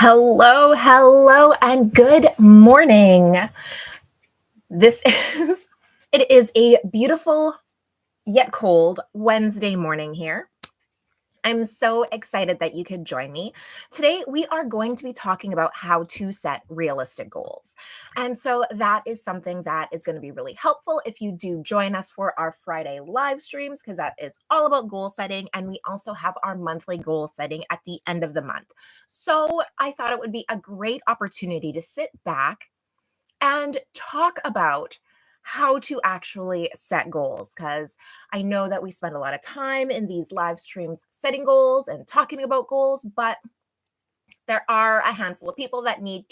Hello, and good morning. This is it is a beautiful yet cold Wednesday morning here. I'm so excited that you could join me. Today, we are going to be talking about how to set realistic goals. And so that is something that is going to be really helpful if you do join us for our Friday live streams, because that is all about goal setting. And we also have our monthly goal setting at the end of the month. So I thought it would be a great opportunity to sit back and talk about how to actually set goals, because I know that we spend a lot of time in these live streams setting goals and talking about goals, but there are a handful of people that need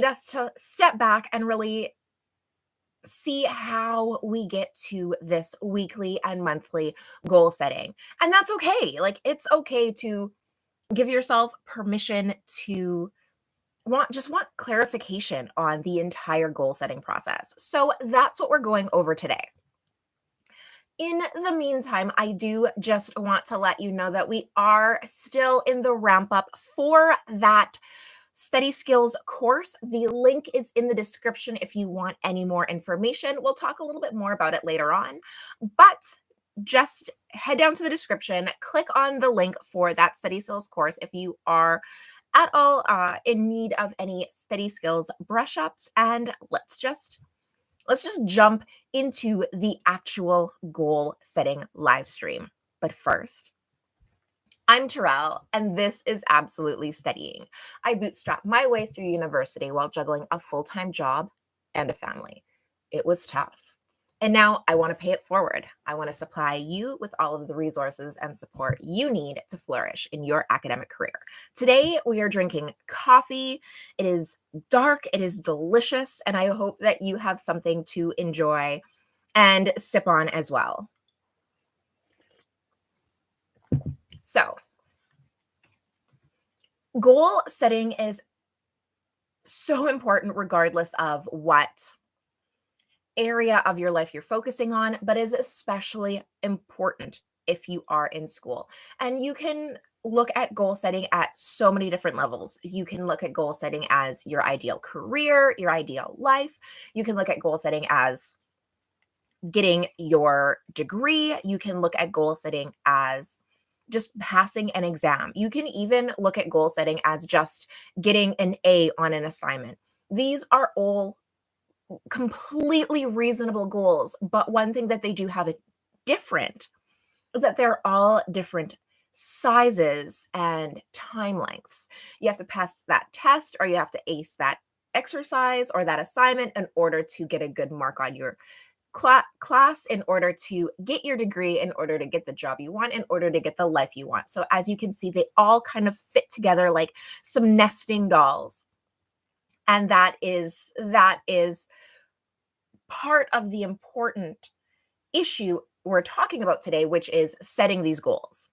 us to step back and really see how we get to this weekly and monthly goal setting. And that's okay. Like, it's okay to give yourself permission to want clarification on the entire goal setting process. So that's what we're going over today. In the meantime, I do just want to let you know that we are still in the ramp up for that study skills course. The link is in the description if you want any more information. We'll talk a little bit more about it later on, but just head down to the description, click on the link for that study skills course if you are at all in need of any study skills brush ups, and let's just jump into the actual goal setting live stream. But first, I'm Terrell, and this is Absolutely Studying. I bootstrapped my way through university while juggling a full-time job and a family. It was tough. And now I want to pay it forward. I want to supply you with all of the resources and support you need to flourish in your academic career. Today, we are drinking coffee. It is dark, it is delicious, and I hope that you have something to enjoy and sip on as well. So, goal setting is so important regardless of what area of your life you're focusing on, but is especially important if you are in school. And you can look at goal setting at so many different levels. You can look at goal setting as your ideal career, your ideal life. You can look at goal setting as getting your degree. You can look at goal setting as just passing an exam. You can even look at goal setting as just getting an A on an assignment. These are all completely reasonable goals, but one thing that they do have it different is that they're all different sizes and time lengths. You have to pass that test, or you have to ace that exercise or that assignment in order to get a good mark on your class, in order to get your degree, in order to get the job you want, in order to get the life you want. So as you can see, they all kind of fit together like some nesting dolls. And that is part of the important issue we're talking about today, which is setting these goals.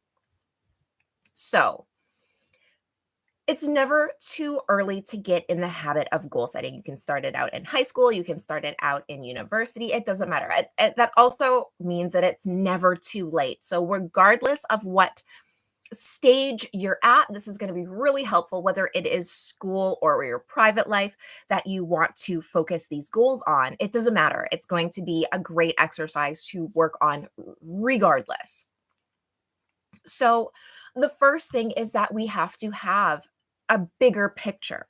So it's never too early to get in the habit of goal setting. You can start it out in high school, you can start it out in university. It doesn't matter. That also means that it's never too late. So regardless of what stage you're at, this is going to be really helpful, whether it is school or your private life that you want to focus these goals on. It doesn't matter. It's going to be a great exercise to work on regardless. So the first thing is that we have to have a bigger picture,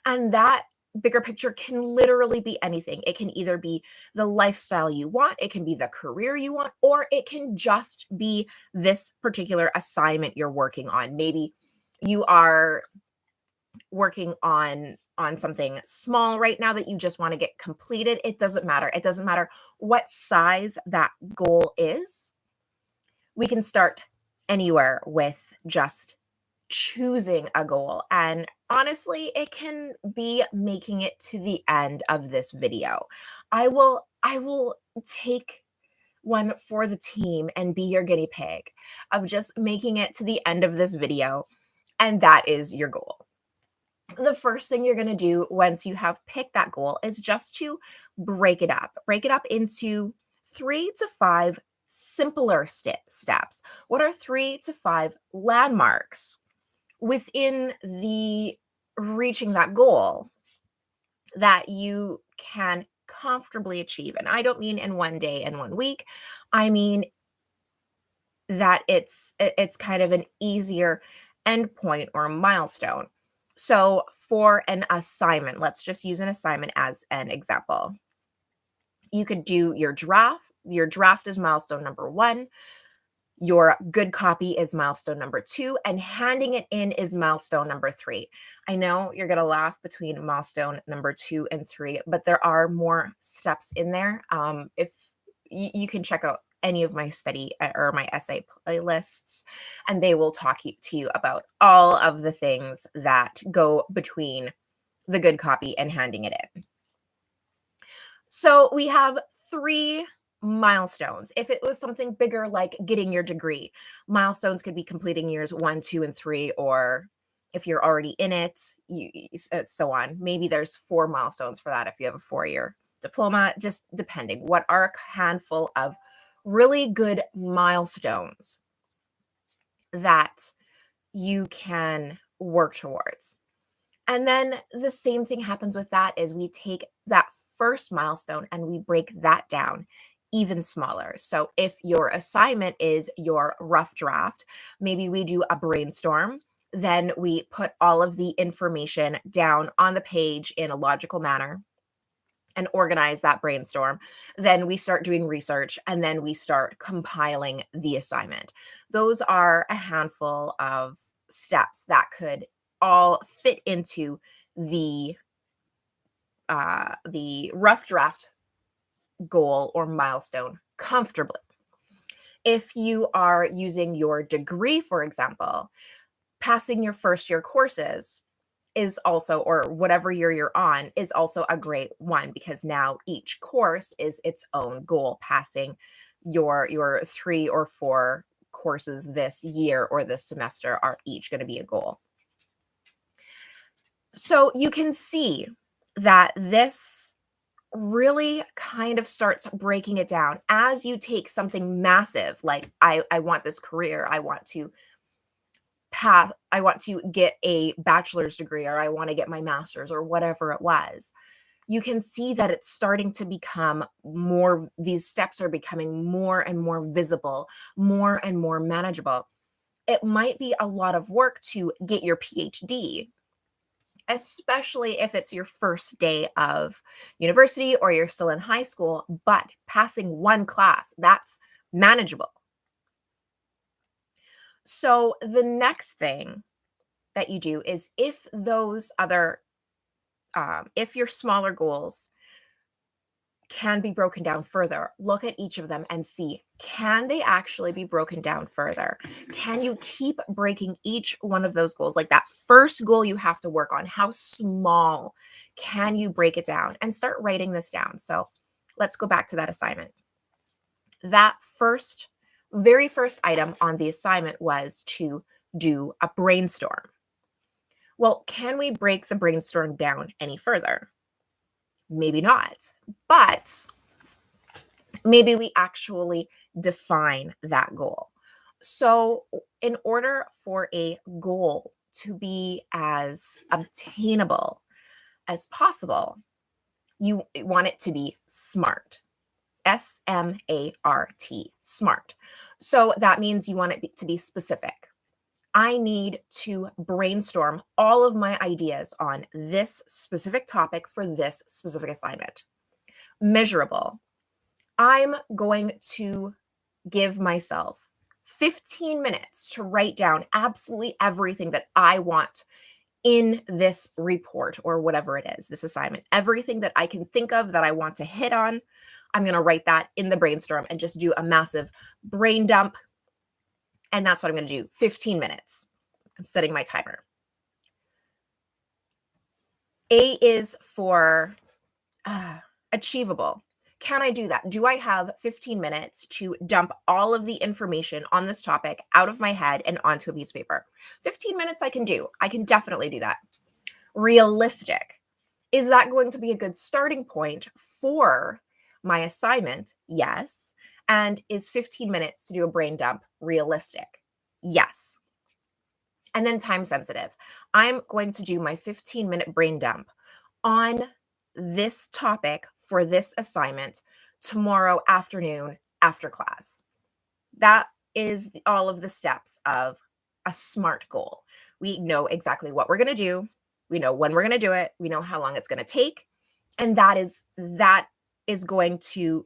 and that bigger picture can literally be anything. It can either be the lifestyle you want, it can be the career you want, or it can just be this particular assignment you're working on. Maybe you are working on something small right now that you just want to get completed. It doesn't matter. It doesn't matter what size that goal is. We can start anywhere with just choosing a goal. And honestly, it can be making it to the end of this video. I will take one for the team and be your guinea pig of just making it to the end of this video, and that is your goal. The first thing you're going to do once you have picked that goal is just to break it up. Break it up into 3 to 5 simpler steps. What are 3 to 5 landmarks within the reaching that goal that you can comfortably achieve. And I don't mean in one day and 1 week. I mean that it's kind of an easier endpoint or a milestone. So for an assignment, let's just use an assignment as an example. You could do your draft. Your draft is milestone number 1. Your good copy is milestone number 2, and handing it in is milestone number 3. I know you're going to laugh between milestone number 2 and 3, but there are more steps in there. If you can check out any of my study or my essay playlists, and they will talk to you about all of the things that go between the good copy and handing it in. So we have 3 milestones. If it was something bigger like getting your degree, milestones could be completing years 1, 2, and 3, or if you're already in it, so on. Maybe there's 4 milestones for that if you have a 4-year diploma, just depending. What are a handful of really good milestones that you can work towards? And then the same thing happens with that is we take that first milestone and we break that down even smaller. So if your assignment is your rough draft, maybe we do a brainstorm. Then we put all of the information down on the page in a logical manner and organize that brainstorm. Then we start doing research and then we start compiling the assignment. Those are a handful of steps that could all fit into the rough draft goal or milestone comfortably. If you are using your degree, for example, passing your first year courses is also, or whatever year you're on, is also a great one because now each course is its own goal. Passing your 3 or 4 courses this year or this semester are each going to be a goal. So you can see that this really kind of starts breaking it down as you take something massive like I want this career, I want to get a bachelor's degree, or I want to get my master's, or whatever it was. You can see that it's starting to become more, these steps are becoming more and more visible, more and more manageable. It might be a lot of work to get your PhD, especially if it's your first day of university or you're still in high school, but passing one class, that's manageable. So the next thing that you do is if those other, if your smaller goals can be broken down further, look at each of them and see, can they actually be broken down further? Can you keep breaking each one of those goals? Like that first goal you have to work on, how small can you break it down? And start writing this down. So let's go back to that assignment. That very first item on the assignment was to do a brainstorm. Well, can we break the brainstorm down any further? Maybe not, but maybe we actually define that goal. So, in order for a goal to be as obtainable as possible, you want it to be SMART. SMART, SMART. So that means you want it to be specific. I need to brainstorm all of my ideas on this specific topic for this specific assignment. Measurable. I'm going to give myself 15 minutes to write down absolutely everything that I want in this report or whatever it is, this assignment. Everything that I can think of that I want to hit on, I'm going to write that in the brainstorm and just do a massive brain dump. And that's what I'm going to do. 15 minutes. I'm setting my timer. A is for achievable. Can I do that? Do I have 15 minutes to dump all of the information on this topic out of my head and onto a piece of paper? 15 minutes I can do. I can definitely do that. Realistic. Is that going to be a good starting point for my assignment? Yes. And is 15 minutes to do a brain dump realistic? Yes. And then time sensitive. I'm going to do my 15-minute brain dump on this topic for this assignment tomorrow afternoon after class. That is all of the steps of a SMART goal. We know exactly what we're going to do. We know when we're going to do it. We know how long it's going to take. And that is going to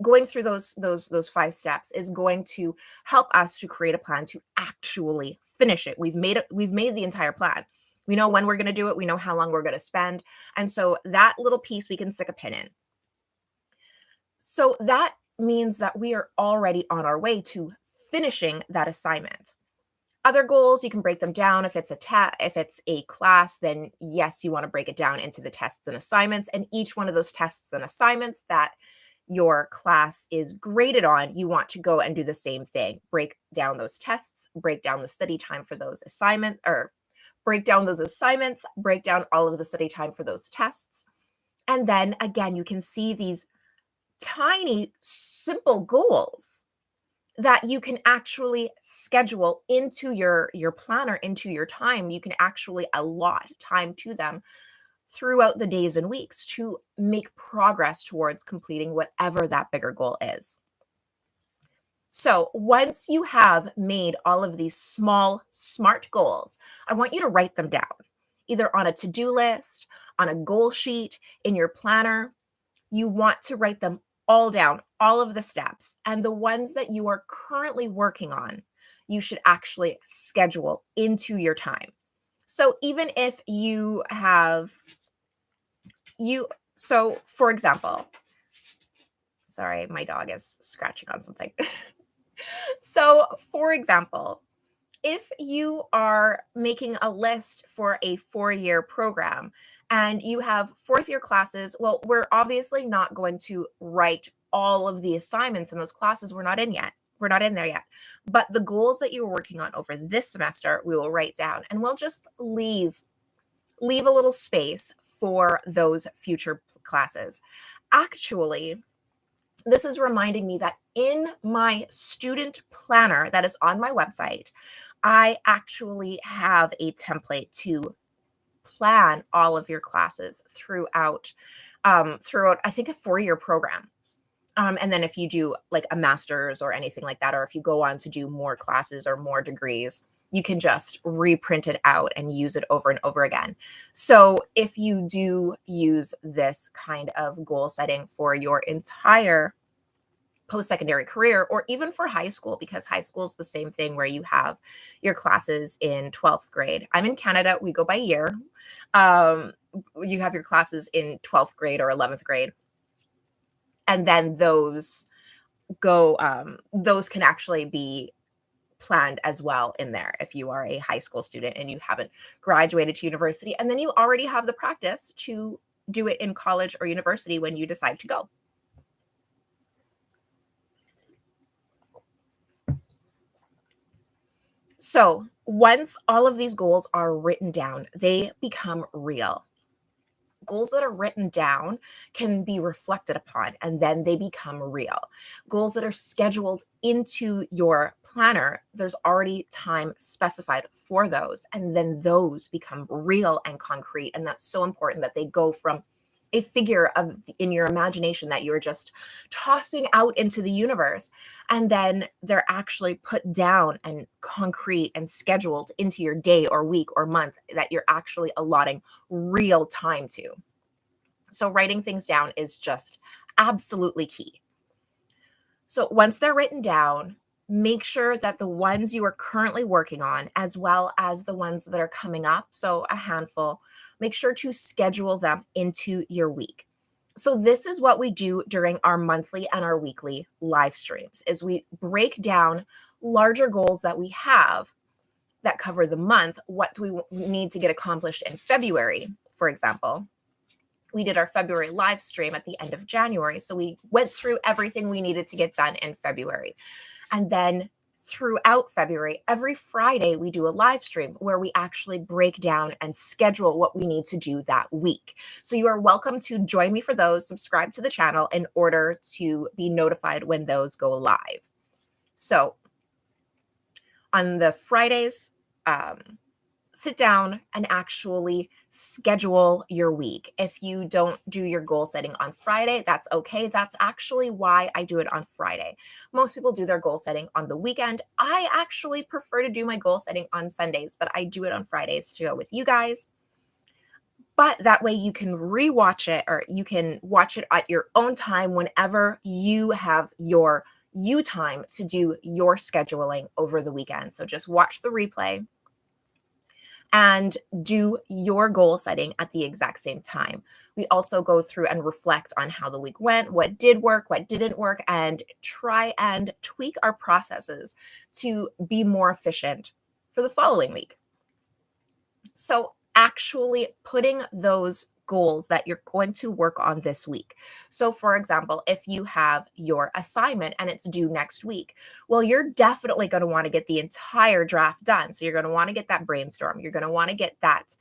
going through those 5 steps is going to help us to create a plan to actually finish it. We've made the entire plan. We know when we're going to do it. We know how long we're going to spend. And so that little piece we can stick a pin in. So that means that we are already on our way to finishing that assignment. Other goals, you can break them down. If it's a class, then yes, you want to break it down into the tests and assignments. And each one of those tests and assignments that your class is graded on, you want to go and do the same thing. Break down those tests, break down the study time for those assignments, or break down those assignments, break down all of the study time for those tests. And then again, you can see these tiny, simple goals that you can actually schedule into your planner, into your time. You can actually allot time to them throughout the days and weeks to make progress towards completing whatever that bigger goal is. So once you have made all of these small, SMART goals, I want you to write them down, either on a to-do list, on a goal sheet, in your planner. You want to write them all down, all of the steps, and the ones that you are currently working on, you should actually schedule into your time. So even if so for example, sorry, my dog is scratching on something. So for example, if you are making a list for a 4-year program and you have 4th-year classes, well, we're obviously not going to write all of the assignments in those classes. We're not in there yet. But the goals that you're working on over this semester, we will write down, and we'll just leave a little space for those future classes. Actually, this is reminding me that in my student planner that is on my website, I actually have a template to plan all of your classes throughout I think a 4-year program. And then if you do like a master's or anything like that, or if you go on to do more classes or more degrees, you can just reprint it out and use it over and over again. So if you do use this kind of goal setting for your entire post-secondary career, or even for high school, because high school is the same thing where you have your classes in 12th grade. I'm in Canada, we go by year. You have your classes in 12th grade or 11th grade. And then those can actually be planned as well in there if you are a high school student and you haven't graduated to university, and then you already have the practice to do it in college or university when you decide to go. So once all of these goals are written down, they become real. Goals that are written down can be reflected upon, and then they become real. Goals that are scheduled into your planner, there's already time specified for those, and then those become real and concrete. And that's so important, that they go from a figure in your imagination that you're just tossing out into the universe, and then they're actually put down and concrete and scheduled into your day or week or month that you're actually allotting real time to. So writing things down is just absolutely key. So once they're written down, make sure that the ones you are currently working on, as well as the ones that are coming up, so a handful, make sure to schedule them into your week. So this is what we do during our monthly and our weekly live streams, is we break down larger goals that we have that cover the month. What do we need to get accomplished in February, for example? We did our February live stream at the end of January. So we went through everything we needed to get done in February. And then throughout February, every Friday, we do a live stream where we actually break down and schedule what we need to do that week. So you are welcome to join me for those. Subscribe to the channel in order to be notified when those go live. So on the Fridays, sit down and actually schedule your week. If you don't do your goal setting on Friday, that's okay. That's actually why I do it on Friday. Most people do their goal setting on the weekend. I actually prefer to do my goal setting on Sundays, but I do it on Fridays to go with you guys. But that way you can rewatch it, or you can watch it at your own time whenever you have your you time to do your scheduling over the weekend. So just watch the replay and do your goal setting at the exact same time. We also go through and reflect on how the week went, what did work, what didn't work, and try and tweak our processes to be more efficient for the following week. So, actually putting those goals that you're going to work on this week. So, for example, if you have your assignment and it's due next week, well, you're definitely going to want to get the entire draft done. So, you're going to want to get that brainstorm, you're going to want to get that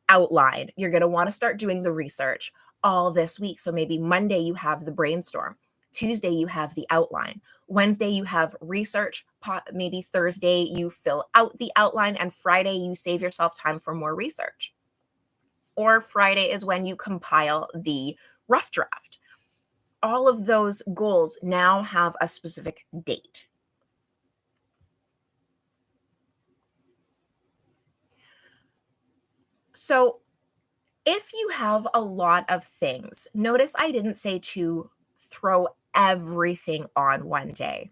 outline, you're going to want to start doing the research all this week. So, maybe Monday you have the brainstorm, Tuesday you have the outline, Wednesday you have research, maybe Thursday you fill out the outline, and Friday you save yourself time for more research. Or Friday is when you compile the rough draft. All of those goals now have a specific date. So if you have a lot of things, notice I didn't say to throw everything on one day.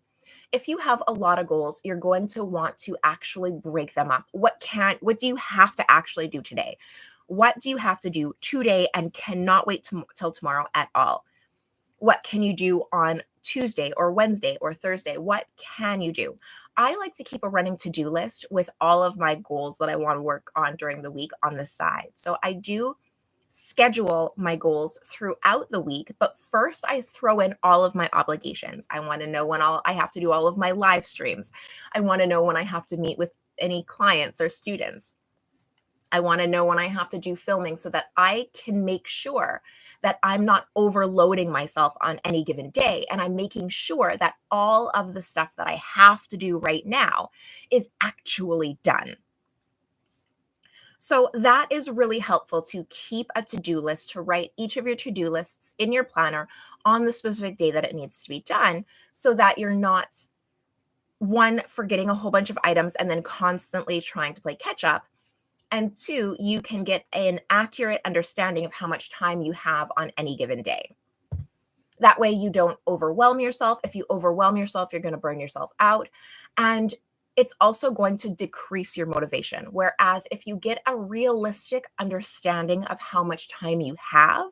If you have a lot of goals, you're going to want to actually break them up. What do you have to actually do today? What do you have to do today and cannot wait till tomorrow at all? What can you do on Tuesday or Wednesday or Thursday? What can you do? I like to keep a running to-do list with all of my goals that I want to work on during the week on the side. So I do schedule my goals throughout the week, but first I throw in all of my obligations. I want to know when I have to do all of my live streams. I want to know when I have to meet with any clients or students. I want to know when I have to do filming so that I can make sure that I'm not overloading myself on any given day. And I'm making sure that all of the stuff that I have to do right now is actually done. So that is really helpful to keep a to-do list, to write each of your to-do lists in your planner on the specific day that it needs to be done, so that you're not, one, forgetting a whole bunch of items and then constantly trying to play catch up. And two, you can get an accurate understanding of how much time you have on any given day. That way you don't overwhelm yourself. If you overwhelm yourself, you're going to burn yourself out. And it's also going to decrease your motivation. Whereas if you get a realistic understanding of how much time you have,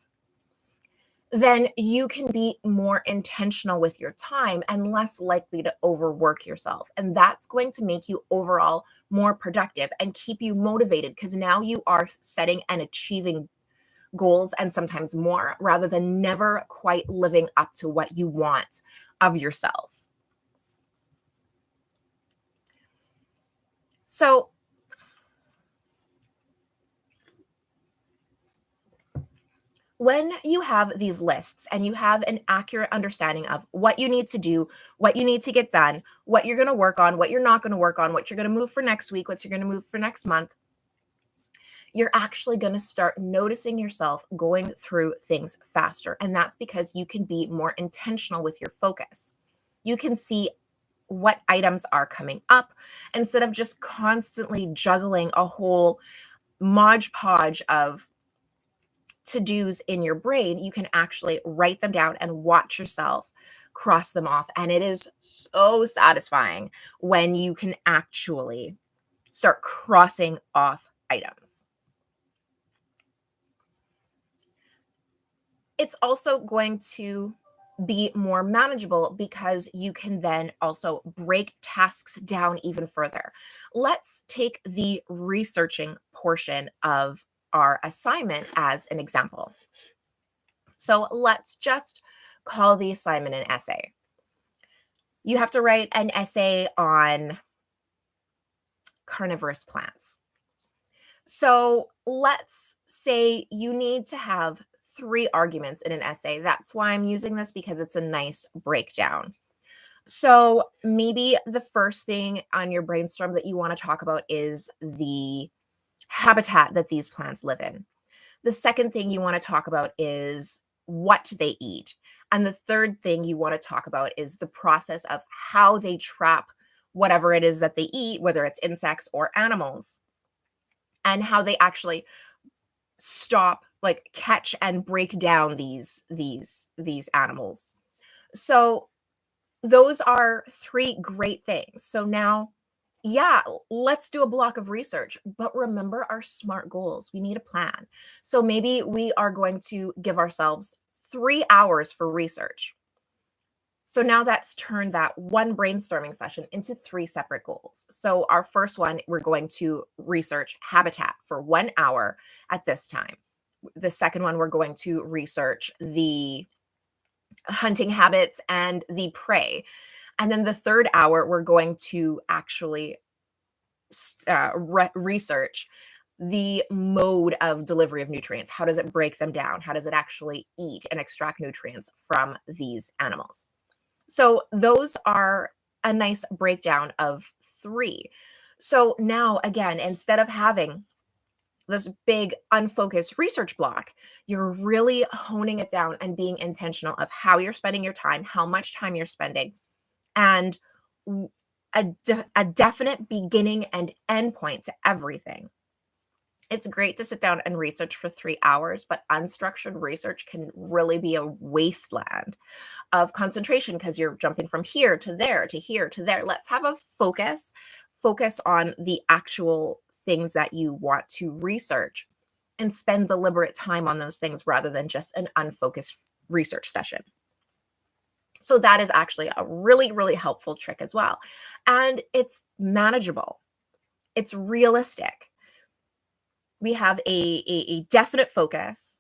then you can be more intentional with your time and less likely to overwork yourself. And that's going to make you overall more productive and keep you motivated, because now you are setting and achieving goals and sometimes more, rather than never quite living up to what you want of yourself. So when you have these lists and you have an accurate understanding of what you need to do, what you need to get done, what you're going to work on, what you're not going to work on, what you're going to move for next week, what you're going to move for next month, you're actually going to start noticing yourself going through things faster. And that's because you can be more intentional with your focus. You can see what items are coming up instead of just constantly juggling a whole modge podge of to-dos in your brain. You can actually write them down and watch yourself cross them off. And it is so satisfying when you can actually start crossing off items. It's also going to be more manageable because you can then also break tasks down even further. Let's take the researching portion of our assignment as an example. So let's just call the assignment an essay. You have to write an essay on carnivorous plants. So let's say you need to have 3 arguments in an essay. That's why I'm using this, because it's a nice breakdown. So maybe the first thing on your brainstorm that you want to talk about is the habitat that these plants live in. The second thing you want to talk about is what they eat. And the third thing you want to talk about is the process of how they trap whatever it is that they eat, whether it's insects or animals, and how they actually stop, like catch and break down these animals. So those are three great things. So now, yeah, let's do a block of research, but remember our SMART goals. We need a plan. So maybe we are going to give ourselves 3 hours for research. So now that's turned that one brainstorming session into three separate goals. So our first one, we're going to research habitat for 1 hour at this time. The second one, we're going to research the hunting habits and the prey. And then the third hour, we're going to actually research the mode of delivery of nutrients. How does it break them down? How does it actually eat and extract nutrients from these animals? So those are a nice breakdown of three. So now, again, instead of having this big unfocused research block, you're really honing it down and being intentional of how you're spending your time, how much time you're spending, and a definite beginning and end point to everything. It's great to sit down and research for 3 hours, but unstructured research can really be a wasteland of concentration because you're jumping from here to there to here to there. Let's have a focus on the actual things that you want to research and spend deliberate time on those things rather than just an unfocused research session. So that is actually a really, really helpful trick as well. And it's manageable. It's realistic. We have a definite focus.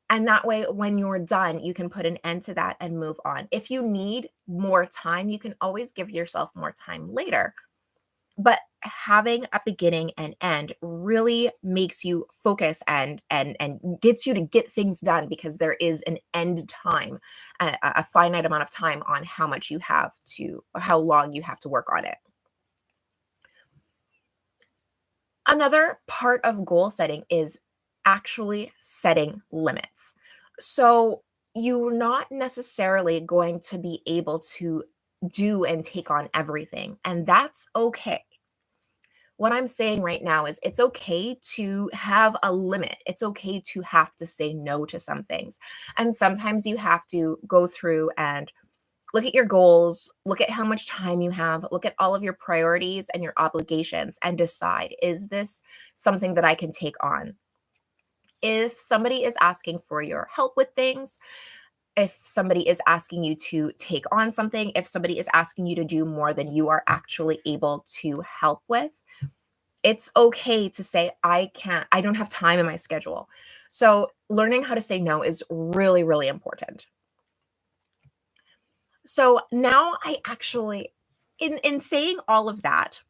And that way, when you're done, you can put an end to that and move on. If you need more time, you can always give yourself more time later. But having a beginning and end really makes you focus and gets you to get things done because there is an end time, a finite amount of time on how much you have to, or how long you have to work on it. Another part of goal setting is actually setting limits. So you're not necessarily going to be able to do and take on everything, and that's okay. What I'm saying right now is it's okay to have a limit. It's okay to have to say no to some things. And sometimes you have to go through and look at your goals, look at how much time you have, look at all of your priorities and your obligations, and decide, is this something that I can take on? If somebody is asking for your help with things, if somebody is asking you to take on something, if somebody is asking you to do more than you are actually able to help with, it's okay to say, I can't, I don't have time in my schedule. So learning how to say no is really, really important. So now I actually, in saying all of that,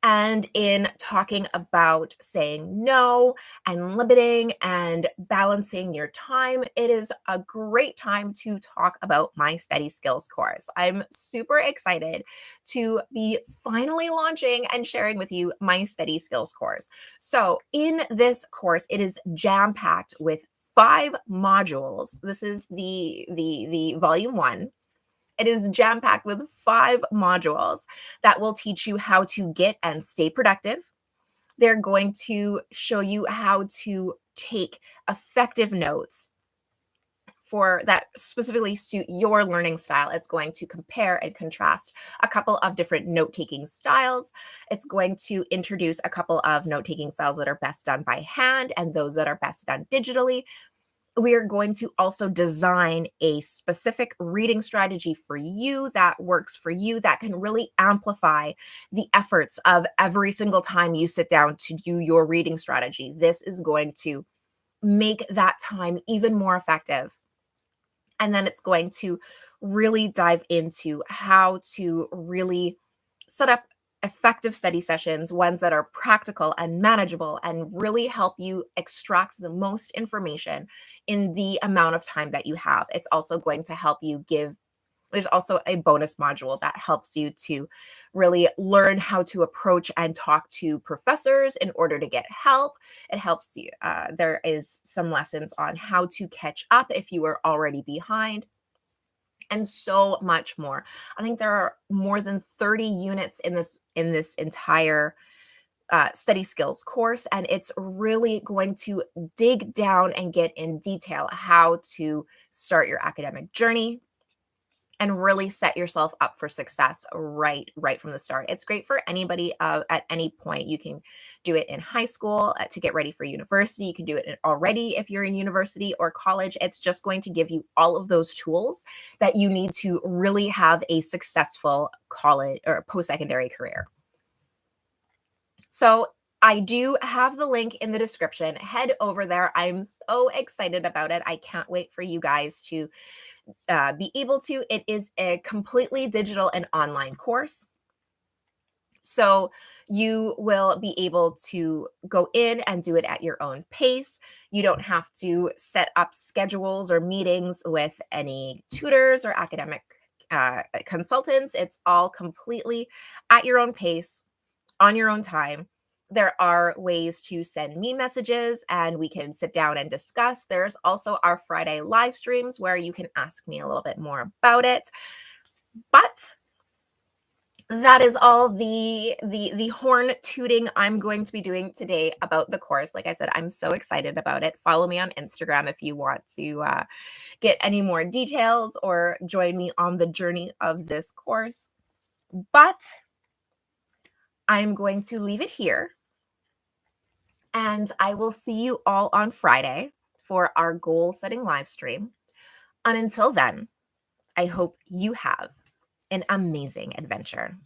and in talking about saying no and limiting and balancing your time, it is a great time to talk about my Steady Skills course. I'm super excited to be finally launching and sharing with you my Steady Skills course. So, in this course, it is jam-packed with 5 modules. This is the volume 1. It is jam packed with 5 modules that will teach you how to get and stay productive. They're going to show you how to take effective notes for that specifically suit your learning style. It's going to compare and contrast a couple of different note taking styles. It's going to introduce a couple of note taking styles that are best done by hand and those that are best done digitally. We are going to also design a specific reading strategy for you that works for you, that can really amplify the efforts of every single time you sit down to do your reading strategy. This is going to make that time even more effective. And then it's going to really dive into how to really set up effective study sessions, ones that are practical and manageable, and really help you extract the most information in the amount of time that you have. It's also going to help you give There's also a bonus module that helps you to really learn how to approach and talk to professors in order to get help. It helps you. There is some lessons on how to catch up if you are already behind, and so much more. I think there are more than 30 units in this entire study skills course, and it's really going to dig down and get in detail how to start your academic journey and really set yourself up for success right from the start. It's great for anybody at any point. You can do it in high school to get ready for university. You can do it already if you're in university or college. It's just going to give you all of those tools that you need to really have a successful college or post-secondary career. So I do have the link in the description. Head over there. I'm so excited about it. I can't wait for you guys to be able to. It is a completely digital and online course. So you will be able to go in and do it at your own pace. You don't have to set up schedules or meetings with any tutors or academic consultants. It's all completely at your own pace, on your own time. There are ways to send me messages and we can sit down and discuss. There's also our Friday live streams where you can ask me a little bit more about it. But that is all the horn tooting I'm going to be doing today about the course. Like I said, I'm so excited about it. Follow me on Instagram if you want to get any more details or join me on the journey of this course. But I'm going to leave it here. And I will see you all on Friday for our goal setting live stream. And until then, I hope you have an amazing adventure.